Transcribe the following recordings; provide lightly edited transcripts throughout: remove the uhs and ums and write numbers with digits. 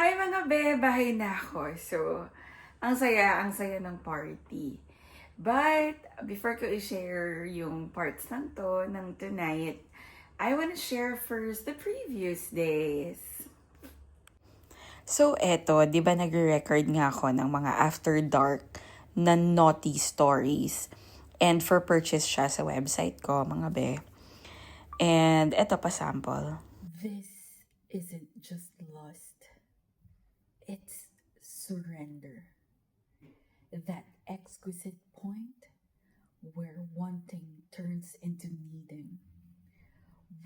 Hi mga be, bahay na ako. So, ang saya ng party. But, before ko i-share yung parts ng to, ng tonight, I wanna share first the previous days. So, eto, di ba nagre-record nga ako ng mga after dark na naughty stories. And for purchase siya sa website ko, mga be. And eto pa sample. This isn't just lust, it's surrender. That exquisite point where wanting turns into needing,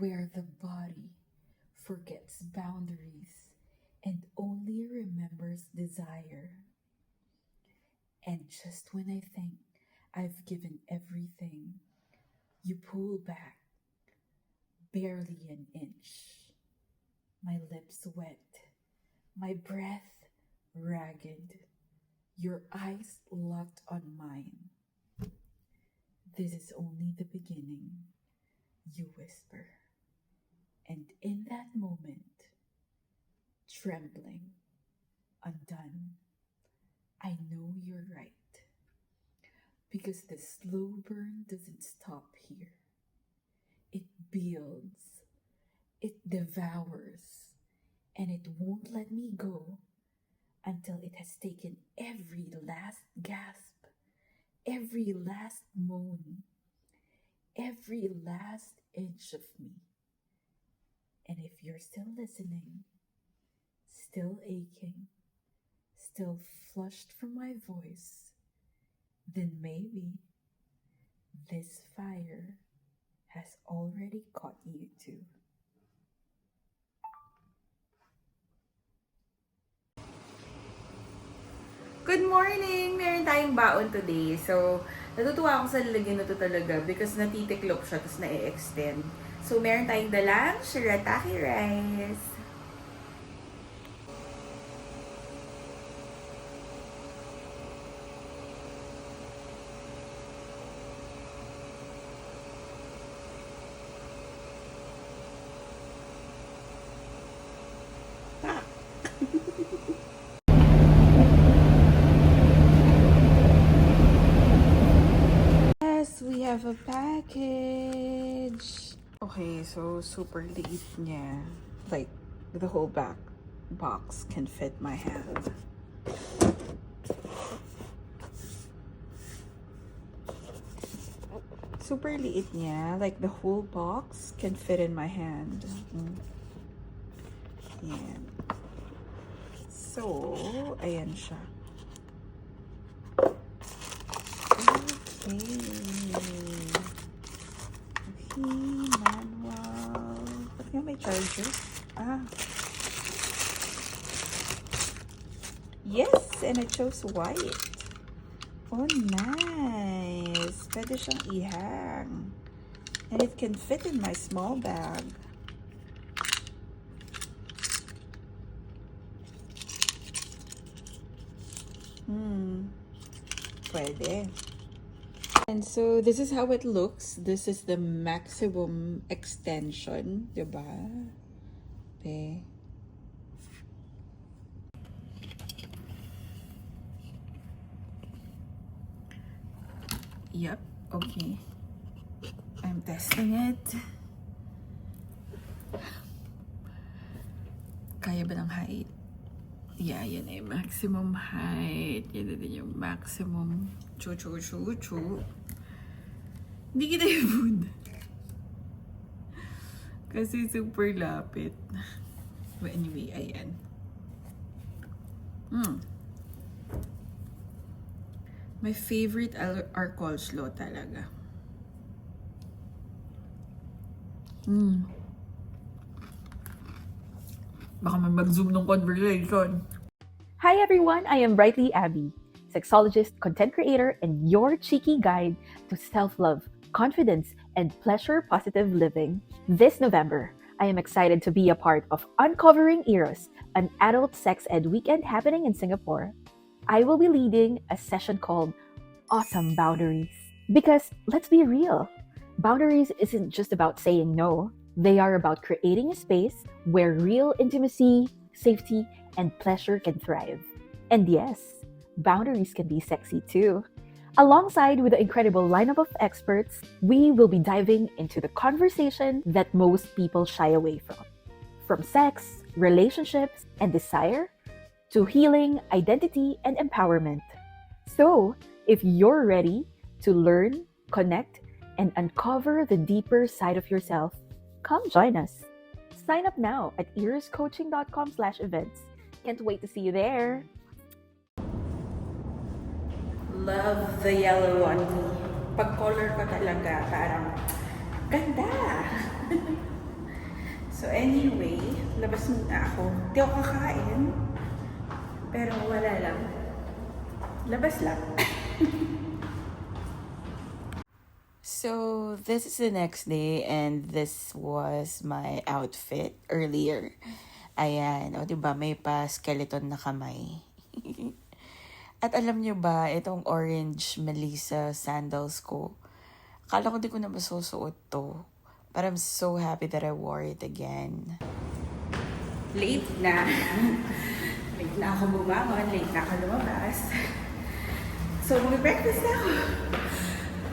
where the body forgets boundaries and only remembers desire. And just when I think I've given everything, you pull back barely an inch. My lips wet, my breath ragged, your eyes locked on mine. This is only the beginning, you whisper. And in that moment, trembling, undone, I know you're right. Because the slow burn doesn't stop here. It builds, it devours, and it won't let me go until it has taken every last gasp, every last moan, every last inch of me. And if you're still listening, still aching, still flushed from my voice, then maybe this fire has already caught you too. Good morning! Meron tayong baon today. So, natutuwa ako sa lalagyan na to talaga because natitiklop siya tapos na-extend. So, meron tayong dalang shirataki rice. Yes, we have a package. Okay, so super liit niya. Like, the whole back box can fit my hand. Super liit niya. Like, the whole box can fit in my hand. Ayan. So, ayan siya. Okay. Manual. Ba't nga may charger? Yes, and I chose white. Oh, nice. Pwede siyang ihang. And it can fit in my small bag. Pwede. And so, this is how it looks. This is the maximum extension. Diba? Okay. Yep. Okay. I'm testing it. Kaya ba ng height? Yeah, yun ay maximum height. Yan na din yung maximum. Chu. Hindi kita yung food. Kasi super lapit. But anyway, ayan. My favorite are coleslaw talaga. Baka mag-zoom ng conversation. Hi everyone, I am Brightly Abby, sexologist, content creator, and your cheeky guide to self-love, confidence, and pleasure-positive living. This November, I am excited to be a part of Uncovering Eros, an adult sex ed weekend happening in Singapore. I will be leading a session called Awesome Boundaries. Because let's be real, boundaries isn't just about saying no. They are about creating a space where real intimacy, safety, and pleasure can thrive. And yes, boundaries can be sexy too. Alongside with the incredible lineup of experts, we will be diving into the conversation that most people shy away from. From sex, relationships, and desire, to healing, identity, and empowerment. So, if you're ready to learn, connect, and uncover the deeper side of yourself, come join us. Sign up now at earscoaching.com/events. Can't wait to see you there. Love the yellow one. Pag color ko talaga, parang ganda. So anyway, labas muna ako. Di ako kakain. Pero wala lang. Labas lang. So, this is the next day and this was my outfit earlier. Ayan, o diba may pa-skeleton na kamay. At alam nyo ba, itong orange Melissa sandals ko, akala ko di ko na masusuot to. But I'm so happy that I wore it again. Late na. Late na ako bumangon, late na ako lumabas. So, mag-breakfast na ako.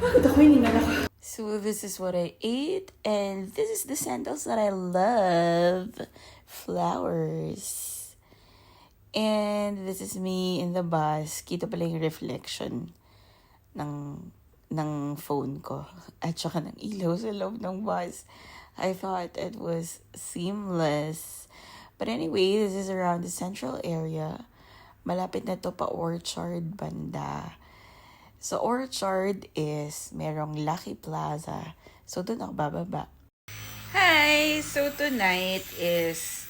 Pagod ako, hiningal ako. So, this is what I ate. And this is the sandals that I love. Flowers. And this is me in the bus. Kita pala yung reflection ng phone ko. At saka ng ilaw sa loob ng bus. I thought it was seamless. But anyway, this is around the central area. Malapit na to pa Orchard banda. So Orchard is merong Lucky Plaza. So doon ako bababa. Hi! So tonight is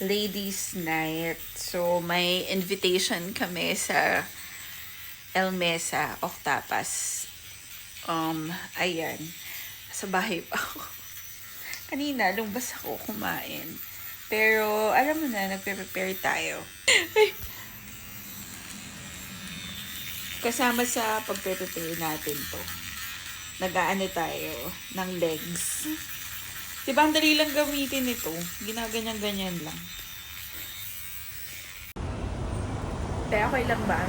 Ladies Night. So, may invitation kami sa El Mesa, Octapas. Ayan. Sa bahay pa ako. Kanina, lumabas ako kumain. Pero, alam mo na, nagpe-prepare tayo. Kasama sa pagpe-prepare natin to. Nag-aano tayo ng legs. Diba, ang dali lang gamitin ito. Ginaganyan-ganyan lang. Kaya okay lang ba?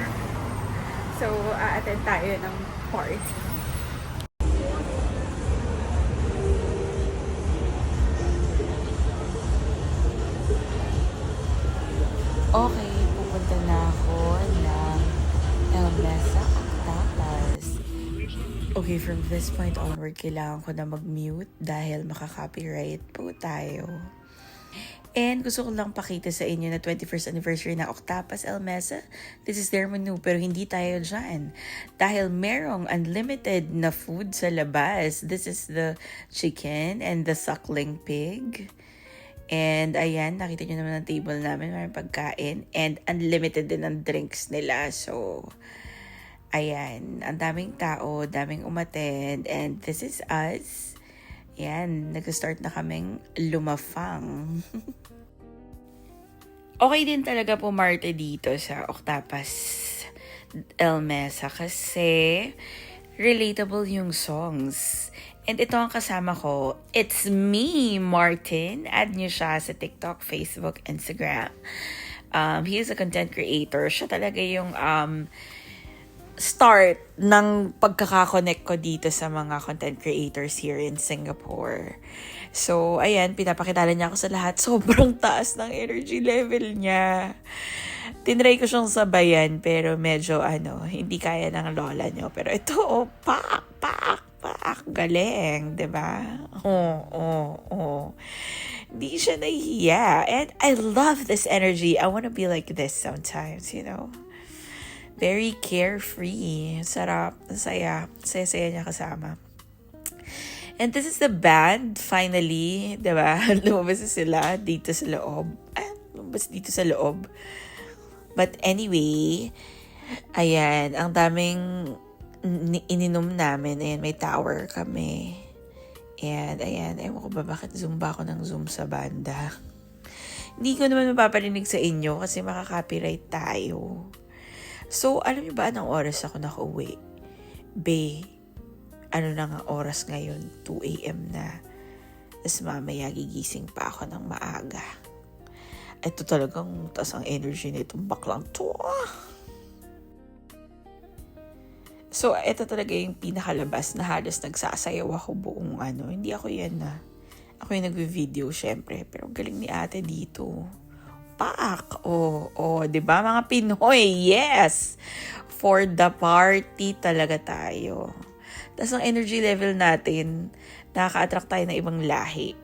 So, a-attend tayo ng party. Okay, pupunta na ako ng El Mesa Octapas. Okay, from this point onward, kailangan ko na mag-mute dahil makaka-copyright po tayo. And gusto ko lang pakita sa inyo na 21st anniversary na Octapas El Mesa. This is their menu, pero hindi tayo dyan. Dahil merong unlimited na food sa labas. This is the chicken and the suckling pig. And ayan, nakita nyo naman ang table namin, may pagkain. And unlimited din ang drinks nila. So, ayan, ang daming tao, daming umattend. And this is us. Ayan, nag-start na kaming lumafang. Okay din talaga pumarte dito sa Octapas El Mesa kasi relatable yung songs. And ito ang kasama ko. It's me, Martin. Add nyo siya sa TikTok, Facebook, Instagram. He is a content creator. Siya talaga yung start ng pagkakakonect ko dito sa mga content creators here in Singapore. So, ayan, pinapakilala niya ako sa lahat. Sobrang taas ng energy level niya. Tinry ko siyang sabayan, pero medyo, hindi kaya ng lola niyo. Pero ito, pak, galing, diba? Hindi siya nahihiya. And I love this energy. I want to be like this sometimes, you know? Very carefree. Sarap. Saya. Saya niya kasama. And this is the band, finally. Diba? Lumabas na sila dito sa loob. Lumabas dito sa loob. But anyway, ayan, ang daming ininom namin. Ayan, may tower kami. And ayan, ewan ko ba bakit Zumba ako ng Zoom sa banda. Hindi ko naman mapaparinig sa inyo kasi makaka-copyright tayo. So, alam niyo ba anong oras ako nakauwi? Ano na nga oras ngayon? 2 a.m. na. Tapos mamaya gigising pa ako ng maaga. Ito talagang taas ang energy nitong baklang to. So, ito talaga yung pinakalabas na halos nagsasayaw ako buong ano. Hindi ako yan na. Ako yung nagvi-video syempre. Pero galing ni ate dito. Pak! Oh, diba mga Pinoy? Yes! For the party talaga tayo. Tapos ang energy level natin, nakaka-attract tayo ng ibang lahi.